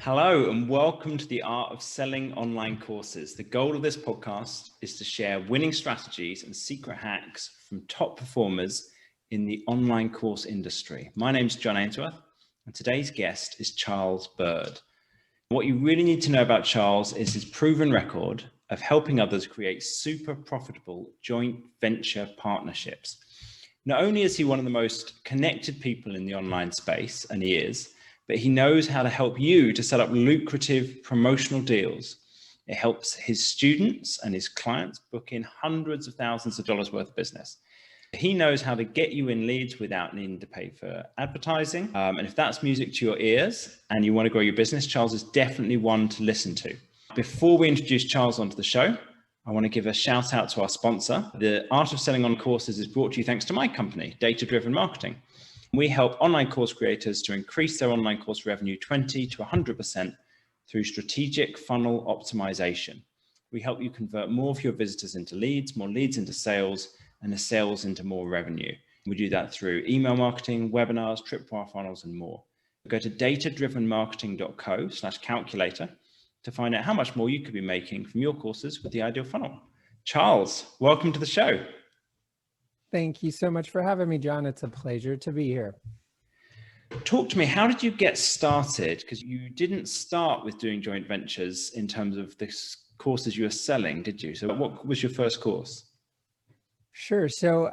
Hello and welcome to the Art of Selling Online Courses. The goal of this podcast is to share winning strategies and secret hacks from top performers in the online course industry. My name is John Ainsworth and today's guest is Charles Byrd. What you really need to know about Charles is his proven record of helping others create super profitable joint venture partnerships. Not only is he one of the most connected people in the online space, and he is, but he knows how to help you to set up lucrative promotional deals. It helps his students and his clients book in hundreds of thousands of dollars worth of business. He knows how to get you in leads without needing to pay for advertising. And if that's music to your ears and you want to grow your business, Charles is definitely one to listen to. Before we introduce Charles onto the show, I want to give a shout out to our sponsor. The Art of Selling on Courses is brought to you thanks to my company, Data Driven Marketing. We help online course creators to increase their online course revenue 20 to 100% through strategic funnel optimization. We help you convert more of your visitors into leads, more leads into sales, and the sales into more revenue. We do that through email marketing, webinars, tripwire funnels, and more. Go to datadrivenmarketing.co/calculator to find out how much more you could be making from your courses with the ideal funnel. Charles, welcome to the show. Thank you so much for having me, John. It's a pleasure to be here. Talk to me, how did you get started? Because you didn't start with doing joint ventures in terms of the courses you were selling, did you? So what was your first course? Sure. So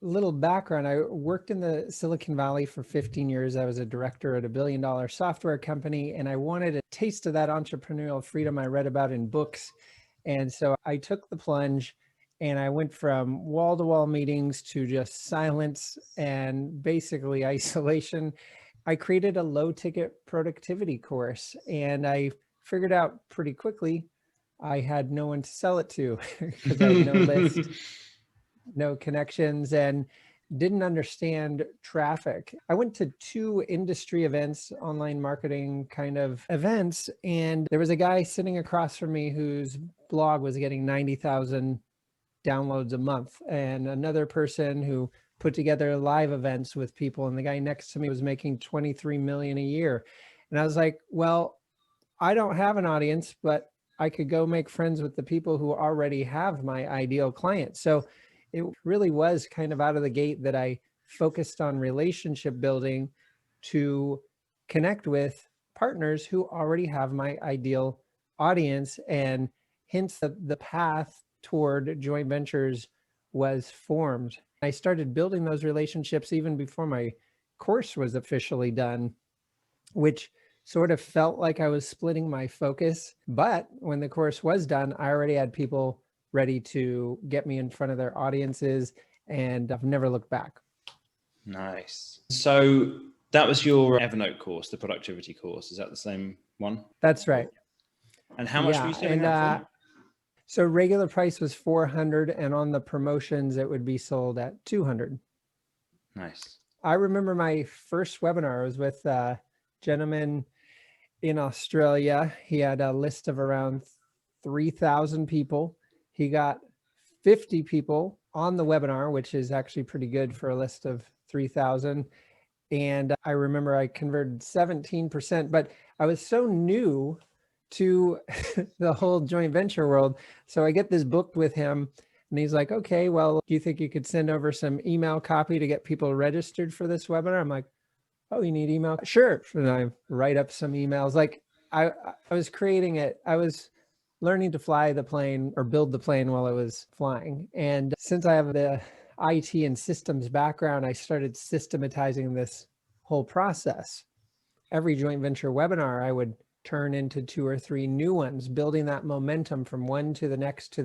little background, I worked in the Silicon Valley for 15 years. I was a director at a billion-dollar software company, and I wanted a taste of that entrepreneurial freedom I read about in books. And so I took the plunge. And I went from wall-to-wall meetings to just silence and basically isolation. I created a low-ticket productivity course, and I figured out pretty quickly I had no one to sell it to because I had no list, no connections, and didn't understand traffic. I went to 2 industry events, online marketing kind of events, and there was a guy sitting across from me whose blog was getting 90,000 downloads a month, and another person who put together live events with people, and the guy next to me was making 23 million a year. And I was like, well, I don't have an audience, but I could go make friends with the people who already have my ideal client. So it really was kind of out of the gate that I focused on relationship building to connect with partners who already have my ideal audience, and hence the path toward joint ventures was formed. I started building those relationships even before my course was officially done, which sort of felt like I was splitting my focus. But when the course was done, I already had people ready to get me in front of their audiences, and I've never looked back. Nice. So that was your Evernote course, the productivity course. Is that the same one? That's right. And how much were you selling that for? So regular price was $400, and on the promotions, it would be sold at $200. Nice. I remember my first webinar was with a gentleman in Australia. He had a list of around 3,000 people. He got 50 people on the webinar, which is actually pretty good for a list of 3,000. And I remember I converted 17%, but I was so new to the whole joint venture world. So I get this booked with him, and he's like, okay, well, do you think you could send over some email copy to get people registered for this webinar? I'm like, oh, you need email? Sure. And I write up some emails. Like I was creating it. I was learning to fly the plane or build the plane while I was flying. And since I have the IT and systems background, I started systematizing this whole process. Every joint venture webinar, I would turn into 2 or 3 new ones, building that momentum from one to the next,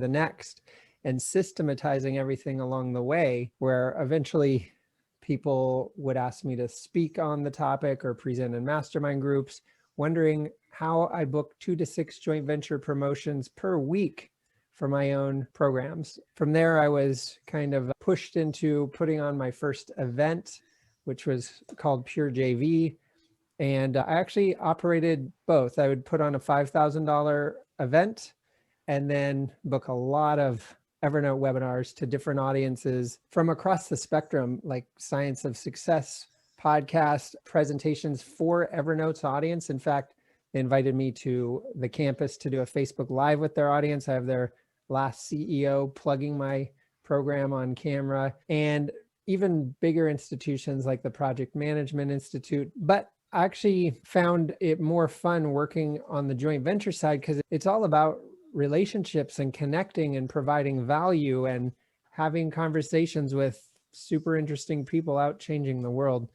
and systematizing everything along the way, where eventually people would ask me to speak on the topic or present in mastermind groups, wondering how I book 2 to 6 joint venture promotions per week for my own programs. From there, I was kind of pushed into putting on my first event, which was called Pure JV. And I actually operated both. I would put on a $5,000 event and then book a lot of Evernote webinars to different audiences from across the spectrum, like Science of Success podcast presentations for Evernote's audience. In fact, They invited me to the campus to do a Facebook Live with their audience. I have their last CEO plugging my program on camera, and even bigger institutions like the Project Management Institute. But I actually found it more fun working on the joint venture side because it's all about relationships and connecting and providing value and having conversations with super interesting people out changing the world.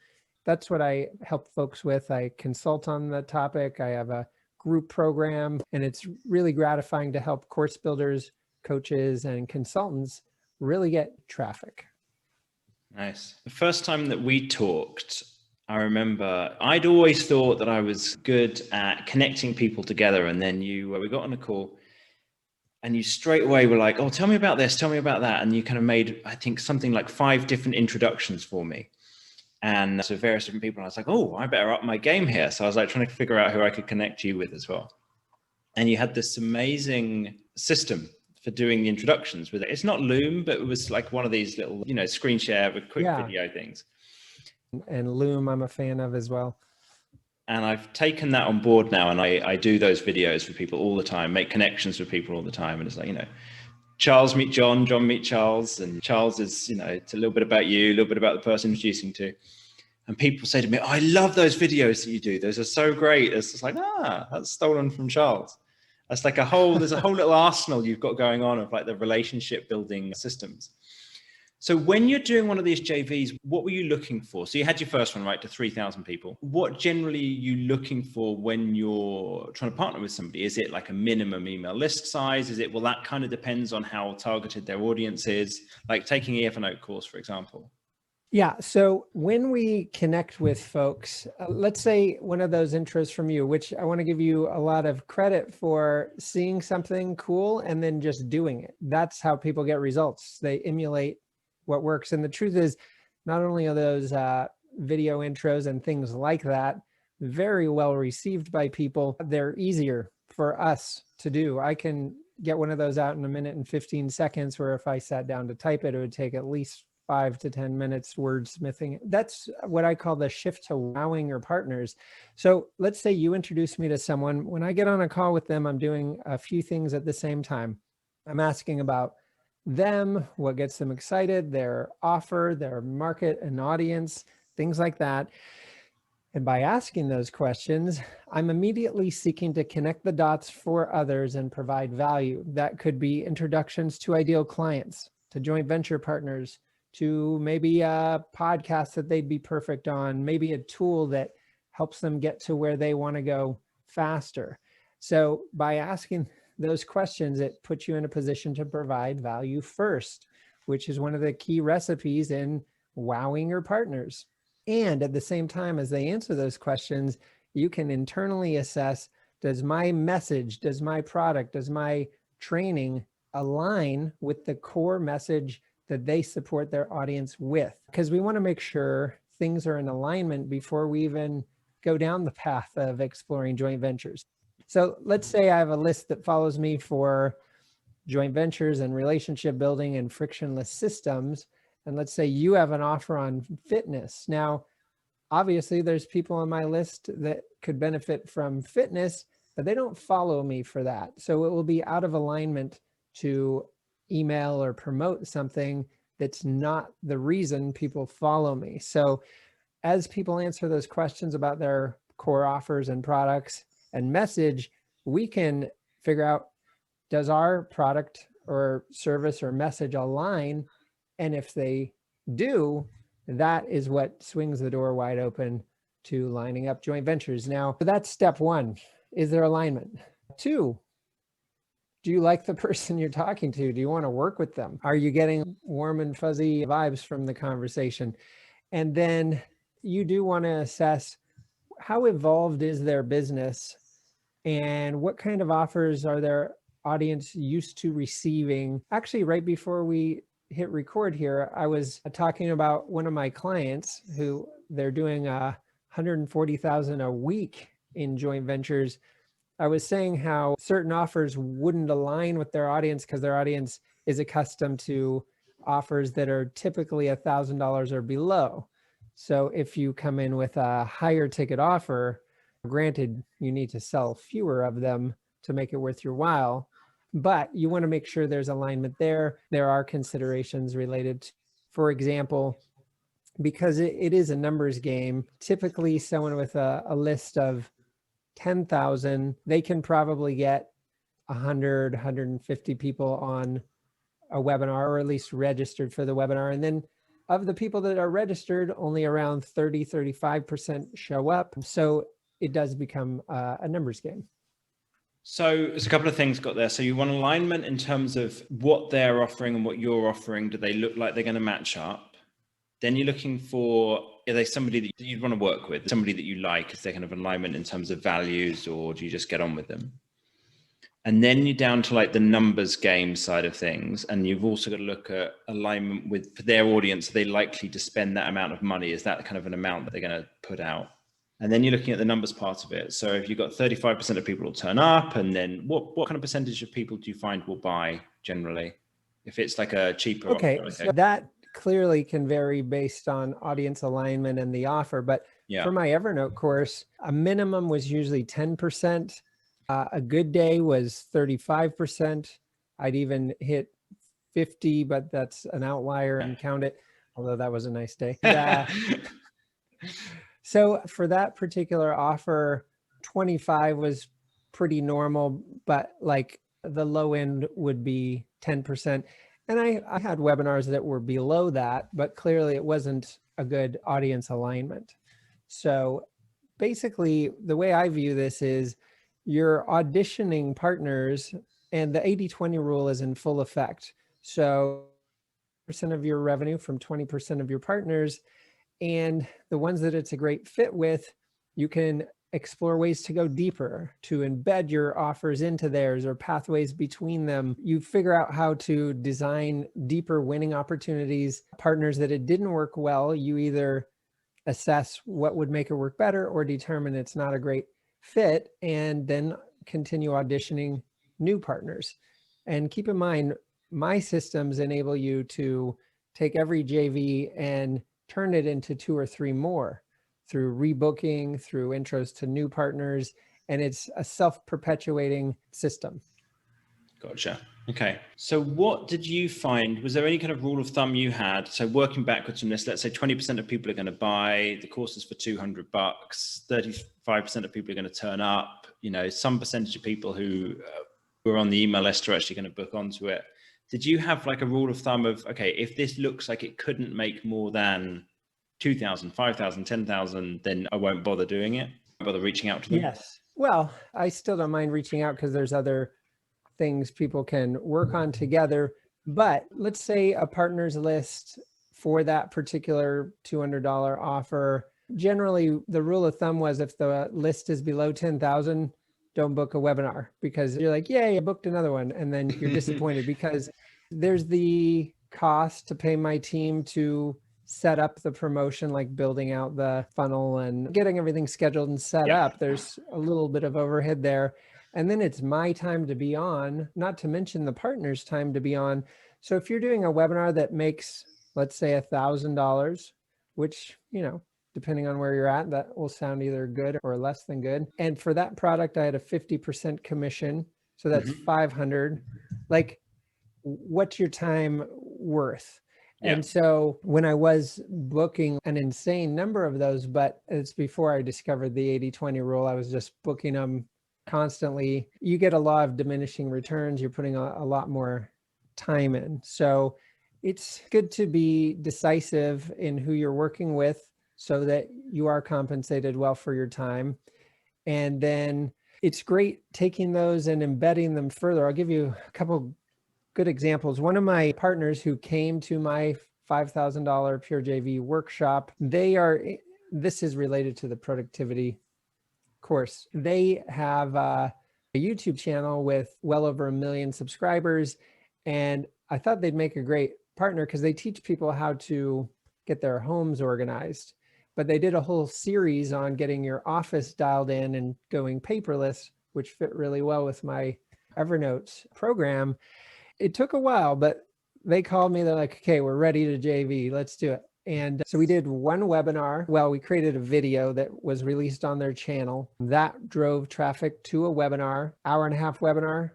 That's what I help folks with. I consult on the topic. I have a group program, and it's really gratifying to help course builders, coaches, and consultants really get traffic. Nice. The first time that we talked, I remember I'd always thought that I was good at connecting people together. And then we got on a call and you straight away were like, oh, tell me about this, tell me about that. And you kind of made, I think, something like 5 different introductions for me. And so various different people. And I was like, oh, I better up my game here. So I was like trying to figure out who I could connect you with as well. And you had this amazing system for doing the introductions with it. It's not Loom, but it was like one of these little, screen share with quick video things. And Loom, I'm a fan of as well. And I've taken that on board now. And I do those videos for people all the time, make connections with people all the time. And it's like, Charles meet John, John meet Charles. And Charles is, it's a little bit about you, a little bit about the person introducing to. And people say to me, oh, I love those videos that you do. Those are so great. It's just like, that's stolen from Charles. That's like there's a whole little arsenal you've got going on of like the relationship building systems. So when you're doing one of these JVs, what were you looking for? So you had your first one, right, to 3,000 people. What generally are you looking for when you're trying to partner with somebody? Is it like a minimum email list size? Well, that kind of depends on how targeted their audience is, like taking an Evernote course, for example. Yeah. So when we connect with folks, let's say one of those intros from you, which I want to give you a lot of credit for seeing something cool and then just doing it. That's how people get results. They emulate what works. And the truth is, not only are those video intros and things like that very well received by people, they're easier for us to do. I can get one of those out in 1 minute and 15 seconds, where if I sat down to type it, it would take at least 5 to 10 minutes wordsmithing. That's what I call the shift to wowing your partners. So let's say you introduce me to someone. When I get on a call with them, I'm doing a few things at the same time. I'm asking about them, what gets them excited, their offer, their market and audience, things like that. And by asking those questions, I'm immediately seeking to connect the dots for others and provide value. That could be introductions to ideal clients, to joint venture partners, to maybe a podcast that they'd be perfect on, maybe a tool that helps them get to where they want to go faster. So by asking those questions, it puts you in a position to provide value first, which is one of the key recipes in wowing your partners. And at the same time as they answer those questions, you can internally assess, does my message, does my product, does my training align with the core message that they support their audience with? Because we want to make sure things are in alignment before we even go down the path of exploring joint ventures. So let's say I have a list that follows me for joint ventures and relationship building and frictionless systems. And let's say you have an offer on fitness. Now, obviously there's people on my list that could benefit from fitness, but they don't follow me for that. So it will be out of alignment to email or promote something that's not the reason people follow me. So as people answer those questions about their core offers and products and message, we can figure out, does our product or service or message align? And if they do, that is what swings the door wide open to lining up joint ventures. Now, that's step 1. Is there alignment? 2, do you like the person you're talking to? Do you want to work with them? Are you getting warm and fuzzy vibes from the conversation? And then you do want to assess, how evolved is their business and what kind of offers are their audience used to receiving? Actually, right before we hit record here, I was talking about one of my clients who they're doing 140,000 a week in joint ventures. I was saying how certain offers wouldn't align with their audience because their audience is accustomed to offers that are typically $1,000 or below. So if you come in with a higher ticket offer, Granted, you need to sell fewer of them to make it worth your while, but you want to make sure there's alignment there. There are considerations related to, for example, because it is a numbers game, typically someone with a list of 10,000, they can probably get 100, 150 people on a webinar, or at least registered for the webinar. And then of the people that are registered, only around 30, 35% show up. So it does become a numbers game. So there's a couple of things got there. So you want alignment in terms of what they're offering and what you're offering. Do they look like they're going to match up? Then you're looking for, are they somebody that you'd want to work with, somebody that you like? Is there kind of alignment in terms of values, or do you just get on with them? And then you're down to like the numbers game side of things. And you've also got to look at alignment with their audience. Are they likely to spend that amount of money? Is that kind of an amount that they're going to put out? And then you're looking at the numbers part of it. So if you've got 35% of people will turn up, and then what kind of percentage of people do you find will buy generally? If it's like a cheaper offer, so that clearly can vary based on audience alignment and the offer. But for my Evernote course, a minimum was usually 10%. A good day was 35%. I'd even hit 50, but that's an outlier and count it, although that was a nice day. So for that particular offer, 25 was pretty normal, but like the low end would be 10%. And I had webinars that were below that, but clearly it wasn't a good audience alignment. So basically the way I view this is you're auditioning partners, and the 80-20 rule is in full effect. So percent of your revenue from 20% of your partners, and the ones that it's a great fit with, you can explore ways to go deeper, to embed your offers into theirs or pathways between them. You figure out how to design deeper winning opportunities. Partners that it didn't work well, you either assess what would make it work better or determine it's not a great fit, and then continue auditioning new partners. And keep in mind, my systems enable you to take every JV and turn it into 2 or 3 more through rebooking, through intros to new partners, and it's a self-perpetuating system. Gotcha. Okay. So what did you find? Was there any kind of rule of thumb you had? So working backwards from this, let's say 20% of people are going to buy the courses for $200, 35% of people are going to turn up, some percentage of people who were on the email list are actually going to book onto it. Did you have like a rule of thumb of, okay, if this looks like it couldn't make more than 2,000, 5,000, 10,000, then I won't bother doing it, bother reaching out to them? Yes. Well, I still don't mind reaching out because there's other things people can work on together. But let's say a partners list for that particular $200 offer. Generally, the rule of thumb was if the list is below 10,000, don't book a webinar, because you're like, yay, I booked another one. And then you're disappointed because there's the cost to pay my team to set up the promotion, like building out the funnel and getting everything scheduled and set up. There's a little bit of overhead there. And then it's my time to be on, not to mention the partner's time to be on. So if you're doing a webinar that makes, let's say $1,000, which, depending on where you're at, that will sound either good or less than good. And for that product, I had a 50% commission. So that's 500. Like, what's your time worth? And so when I was booking an insane number of those, but it's before I discovered the 80-20 rule, I was just booking them constantly. You get a law of diminishing returns. You're putting a lot more time in. So it's good to be decisive in who you're working with so that you are compensated well for your time. And then it's great taking those and embedding them further. I'll give you a couple good examples. One of my partners who came to my $5,000 Pure JV workshop, this is related to the productivity course. They have a YouTube channel with well over 1 million subscribers. And I thought they'd make a great partner because they teach people how to get their homes organized. But they did a whole series on getting your office dialed in and going paperless, which fit really well with my Evernote program. It took a while, but they called me. They're like, okay, we're ready to JV. Let's do it. And so we did one webinar. Well, we created a video that was released on their channel. That drove traffic to a webinar, hour-and-a-half webinar,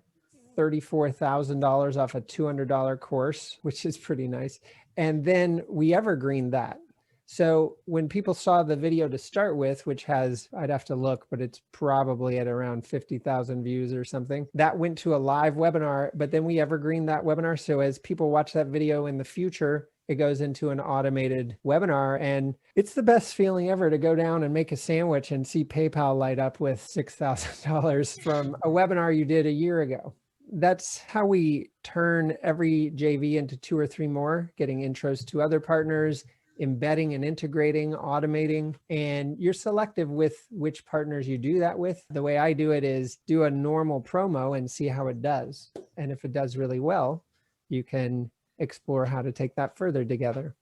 $34,000 off a $200 course, which is pretty nice. And then we evergreened that. So when people saw the video to start with, which has, I'd have to look, but it's probably at around 50,000 views or something, that went to a live webinar, but then we evergreened that webinar. So as people watch that video in the future, it goes into an automated webinar, and it's the best feeling ever to go down and make a sandwich and see PayPal light up with $6,000 from a webinar you did a year ago. That's how we turn every JV into 2 or 3 more, getting intros to other partners, embedding and integrating, automating, and you're selective with which partners you do that with. The way I do it is do a normal promo and see how it does. And if it does really well, you can explore how to take that further together.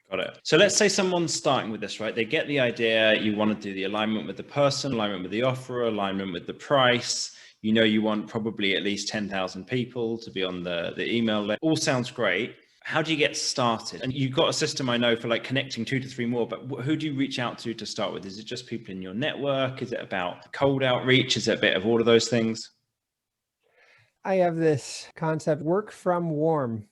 Got it. So let's say someone's starting with this, right? They get the idea, you want to do the alignment with the person, alignment with the offer, alignment with the price. You know, you want probably at least 10,000 people to be on the email list. All sounds great. How do you get started? And you've got a system, I know, for like connecting 2 to 3 more, but who do you reach out to start with? Is it just people in your network? Is it about cold outreach? Is it a bit of all of those things? I have this concept, work from warm.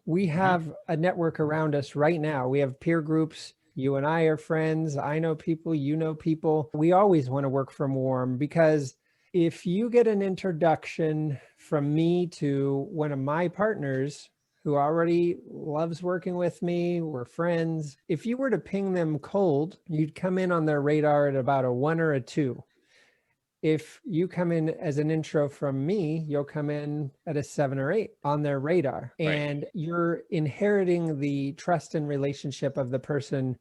We have a network around us right now. We have peer groups. You and I are friends. I know people, you know people. We always want to work from warm, because if you get an introduction from me to one of my partners who already loves working with me, we're friends. If you were to ping them cold, you'd come in on their radar at about a 1 or a 2. If you come in as an intro from me, you'll come in at a 7 or 8 on their radar. Right. And you're inheriting the trust and relationship of the person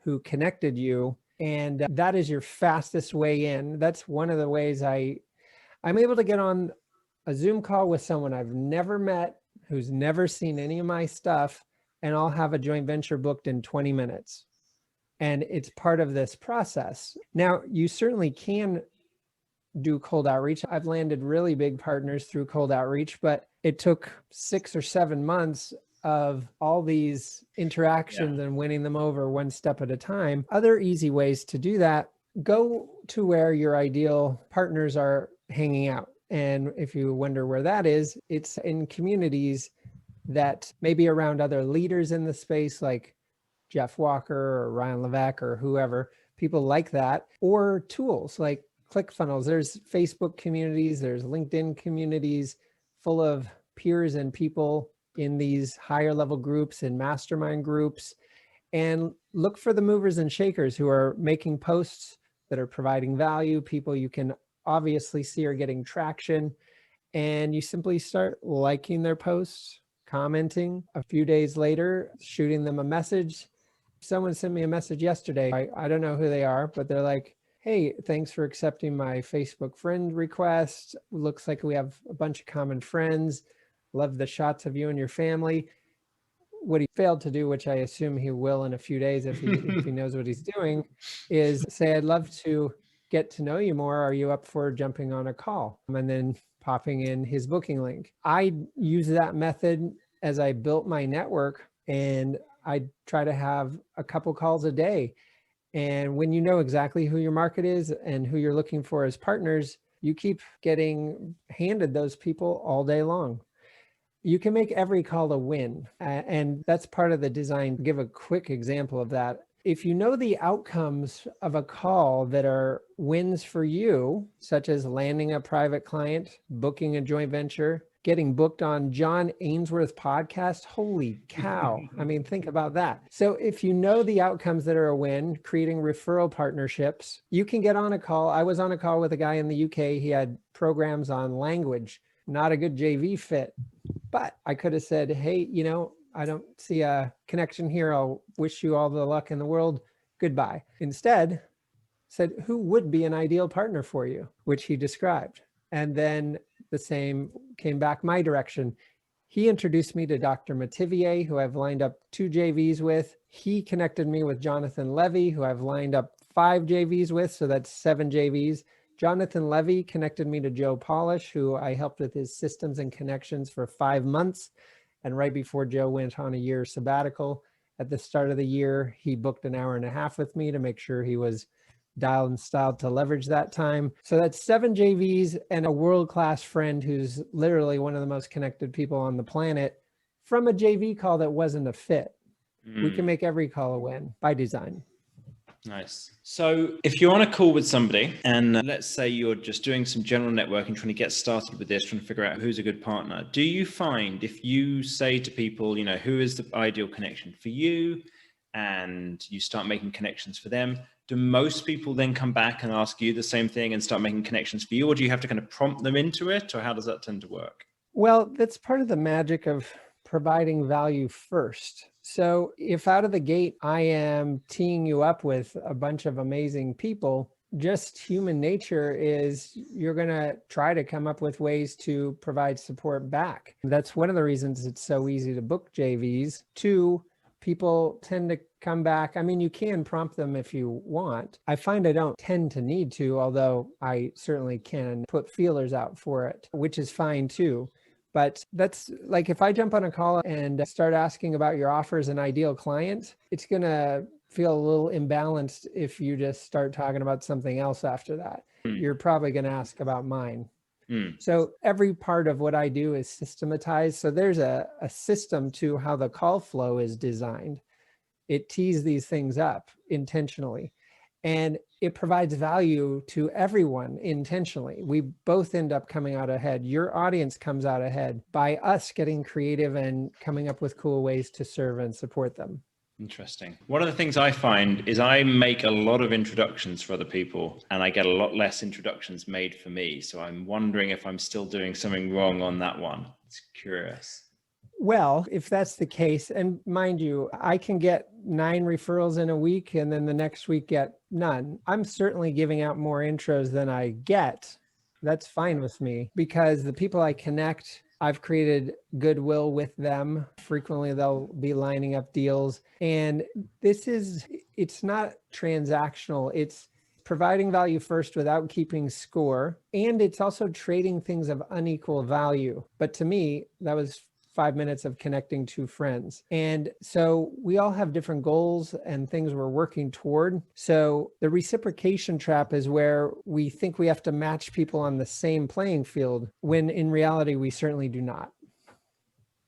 who connected you. And that is your fastest way in. That's one of the ways I'm able to get on a Zoom call with someone I've never met, who's never seen any of my stuff, and I'll have a joint venture booked in 20 minutes. And it's part of this process. Now, you certainly can do cold outreach. I've landed really big partners through cold outreach, but it took 6 or 7 months of all these interactions and winning them over one step at a time. Other easy ways to do that, go to where your ideal partners are hanging out. And if you wonder where that is, it's in communities that may be around other leaders in the space, like Jeff Walker or Ryan Levesque or whoever, people like that, or tools like ClickFunnels. There's Facebook communities, there's LinkedIn communities full of peers and people in these higher level groups and mastermind groups, and look for the movers and shakers who are making posts that are providing value, people you can obviously see are getting traction, and you simply start liking their posts, commenting. A few days later, shooting them a message. Someone sent me a message yesterday. I don't know who they are, but they're like, hey, thanks for accepting my Facebook friend request. Looks like we have a bunch of common friends. Love the shots of you and your family. What he failed to do, which I assume he will in a few days if he knows what he's doing, is say, I'd love to get to know you more. Are you up for jumping on a call? And then popping in his booking link. I use that method as I built my network, and I try to have a couple calls a day. And when you know exactly who your market is and who you're looking for as partners, you keep getting handed those people all day long. You can make every call a win. And that's part of the design. Give a quick example of that. If you know the outcomes of a call that are wins for you, such as landing a private client, booking a joint venture, getting booked on John Ainsworth podcast, holy cow. I mean, think about that. So if you know the outcomes that are a win, creating referral partnerships, you can get on a call. I was on a call with a guy in the UK. He had programs on language, not a good JV fit, but I could have said, hey, you know, I don't see a connection here. I'll wish you all the luck in the world. Goodbye. Instead, said, who would be an ideal partner for you, which he described. And then the same came back my direction. He introduced me to Dr. Mativier, who I've lined up 2 JVs with. He connected me with Jonathan Levy, who I've lined up 5 JVs with. So that's 7 JVs. Jonathan Levy connected me to Joe Polish, who I helped with his systems and connections for 5 months. And right before Joe went on a year sabbatical. At the start of the year, he booked an hour and a half with me to make sure he was dialed and styled to leverage that time. So that's 7 JVs and a world-class friend who's literally one of the most connected people on the planet from a JV call that wasn't a fit. We can make every call a win by design. Nice. So if you're on a call with somebody and let's say you're just doing some general networking, trying to get started with this, trying to figure out who's a good partner, do you find if you say to people, you know, who is the ideal connection for you, and you start making connections for them, do most people then come back and ask you the same thing and start making connections for you? Or do you have to kind of prompt them into it? Or how does that tend to work? Well, that's part of the magic of providing value first. So if out of the gate, I am teeing you up with a bunch of amazing people, just human nature is you're going to try to come up with ways to provide support back. That's one of the reasons it's so easy to book JVs. 2, people tend to come back. I mean, you can prompt them if you want. I find I don't tend to need to, although I certainly can put feelers out for it, which is fine too. But that's like, if I jump on a call and start asking about your offers and ideal client, it's going to feel a little imbalanced if you just start talking about something else after that. You're probably going to ask about mine. So every part of what I do is systematized. So there's a system to how the call flow is designed. It tees these things up intentionally, and it provides value to everyone intentionally. We both end up coming out ahead. Your audience comes out ahead by us getting creative and coming up with cool ways to serve and support them. Interesting. One of the things I find is I make a lot of introductions for other people and I get a lot less introductions made for me. So I'm wondering if I'm still doing something wrong on that one. It's curious. Well, if that's the case, and mind you, I can get 9 referrals in a week and then the next week get none. I'm certainly giving out more intros than I get. That's fine with me because the people I connect, I've created goodwill with them. Frequently, they'll be lining up deals. And it's not transactional. It's providing value first without keeping score. And it's also trading things of unequal value. But to me, that was 5 minutes of connecting 2 friends. And so we all have different goals and things we're working toward. So the reciprocation trap is where we think we have to match people on the same playing field, when in reality, we certainly do not.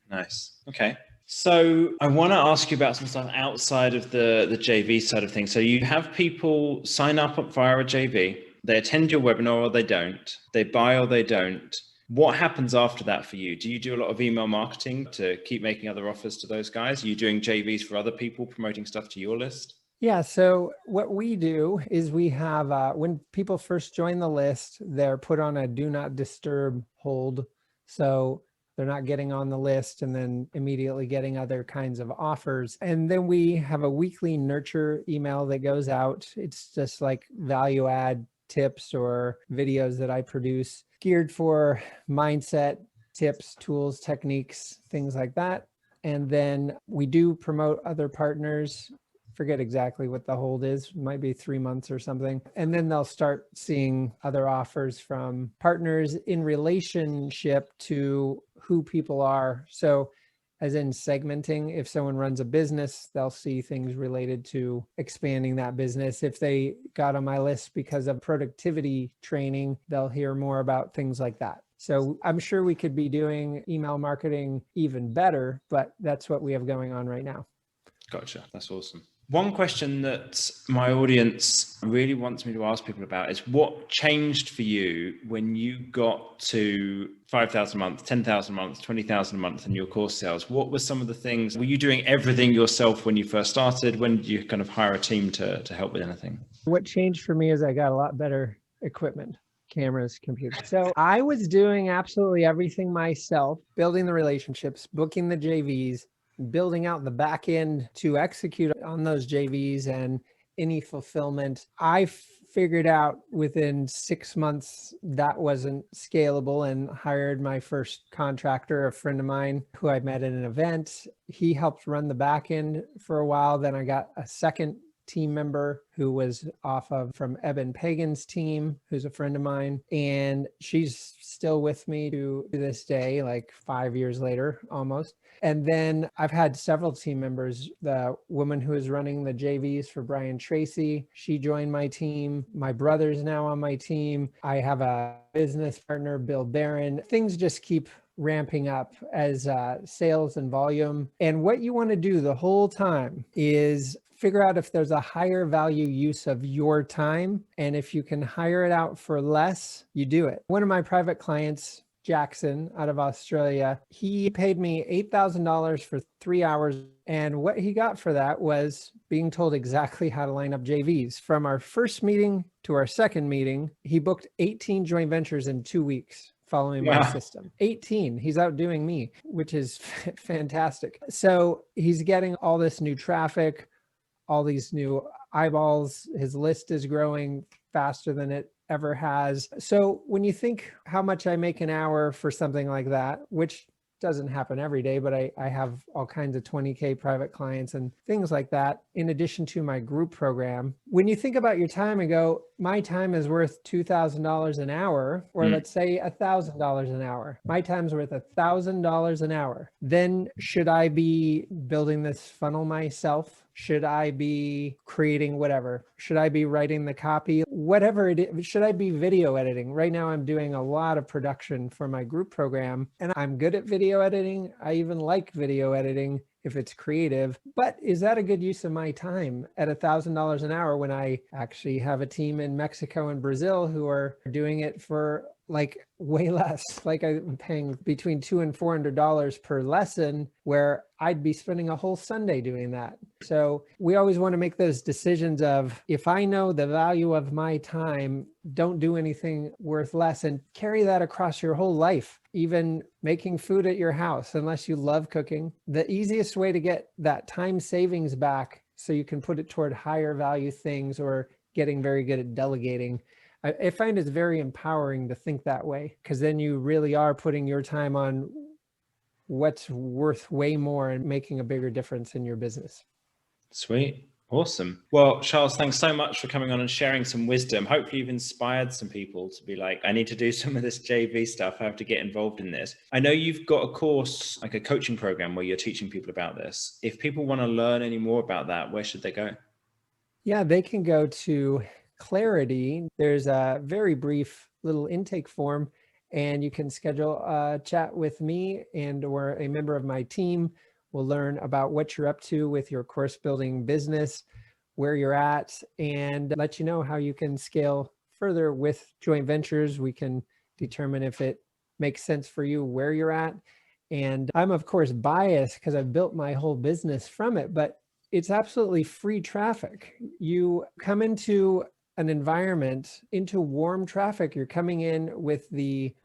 Nice. Okay. So I want to ask you about some stuff outside of the JV side of things. So you have people sign up via a JV, they attend your webinar or they don't, they buy or they don't. What happens after that for you? Do you do a lot of email marketing to keep making other offers to those guys? Are you doing JVs for other people, promoting stuff to your list? Yeah, so what we do is we have, when people first join the list, they're put on a do not disturb hold. So they're not getting on the list and then immediately getting other kinds of offers. And then we have a weekly nurture email that goes out. It's just like value add tips or videos that I produce geared for mindset, tips, tools, techniques, things like that. And then we do promote other partners. Forget exactly what the hold is, it might be 3 months or something. And then they'll start seeing other offers from partners in relationship to who people are. So as in segmenting, if someone runs a business, they'll see things related to expanding that business. If they got on my list because of productivity training, they'll hear more about things like that. So I'm sure we could be doing email marketing even better, but that's what we have going on right now. Gotcha. That's awesome. One question that my audience really wants me to ask people about is what changed for you when you got to 5,000 a month, 10,000 a month, 20,000 a month in your course sales? What were some of the things? Were you doing everything yourself when you first started? When did you kind of hire a team to help with anything? What changed for me is I got a lot better equipment, cameras, computers. So I was doing absolutely everything myself, building the relationships, booking the JVs, building out the back end to execute on those JVs and any fulfillment. I figured out within 6 months that wasn't scalable and hired my first contractor, a friend of mine who I met at an event. He helped run the back end for a while. Then I got a second team member who was from Eben Pagan's team, who's a friend of mine. And she's still with me to this day, like 5 years later, almost. And then I've had several team members. The woman who is running the JVs for Brian Tracy, she joined my team. My brother's now on my team. I have a business partner, Bill Barron. Things just keep ramping up as sales and volume. And what you want to do the whole time is figure out if there's a higher value use of your time. And if you can hire it out for less, you do it. One of my private clients, Jackson out of Australia, he paid me $8,000 for 3 hours. And what he got for that was being told exactly how to line up JVs. From our first meeting to our second meeting, he booked 18 joint ventures in 2 weeks. Following my system. 18, he's outdoing me, which is fantastic. So he's getting all this new traffic, all these new eyeballs. His list is growing faster than it ever has. So when you think how much I make an hour for something like that, which doesn't happen every day, but I have all kinds of 20K private clients and things like that, in addition to my group program. When you think about your time and go, my time is worth $2,000 an hour, or let's say $1,000 an hour. My time's worth $1,000 an hour. Then should I be building this funnel myself? Should I be creating whatever? Should I be writing the copy? Whatever it is, should I be video editing? Right now I'm doing a lot of production for my group program, and I'm good at video editing. I even like video editing if it's creative, but is that a good use of my time at $1,000 an hour when I actually have a team in Mexico and Brazil who are doing it for like way less? Like I'm paying between $200 and $400 per lesson, where I'd be spending a whole Sunday doing that. So we always want to make those decisions of, if I know the value of my time, don't do anything worth less, and carry that across your whole life. Even making food at your house, unless you love cooking, the easiest way to get that time savings back so you can put it toward higher value things, or getting very good at delegating. I find it's very empowering to think that way, because then you really are putting your time on what's worth way more and making a bigger difference in your business. Sweet. Awesome. Well, Charles, thanks so much for coming on and sharing some wisdom. Hopefully you've inspired some people to be like, I need to do some of this JV stuff. I have to get involved in this. I know you've got a course, like a coaching program, where you're teaching people about this. If people want to learn any more about that, where should they go? Yeah, they can go to Clarity. There's a very brief little intake form, and you can schedule a chat with me and or a member of my team. We'll learn about what you're up to with your course building business, where you're at, and let you know how you can scale further with joint ventures. We can determine if it makes sense for you where you're at. And I'm of course biased because I've built my whole business from it, but it's absolutely free traffic. You come into an environment, into warm traffic, you're coming in with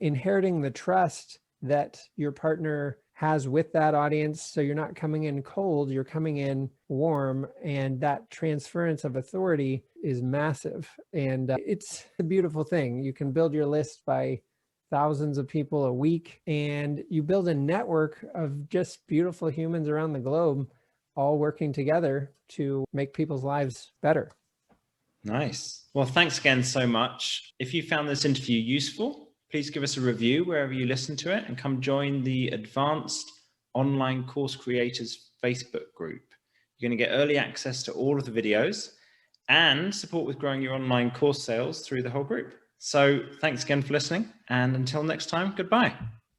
inheriting the trust that your partner has with that audience. So you're not coming in cold, you're coming in warm, and that transference of authority is massive. And it's a beautiful thing. You can build your list by thousands of people a week, and you build a network of just beautiful humans around the globe, all working together to make people's lives better. Nice. Well, thanks again so much. If you found this interview useful, please give us a review wherever you listen to it, and come join the Advanced Online Course Creators Facebook group. You're going to get early access to all of the videos and support with growing your online course sales through the whole group. So thanks again for listening, and until next time, goodbye.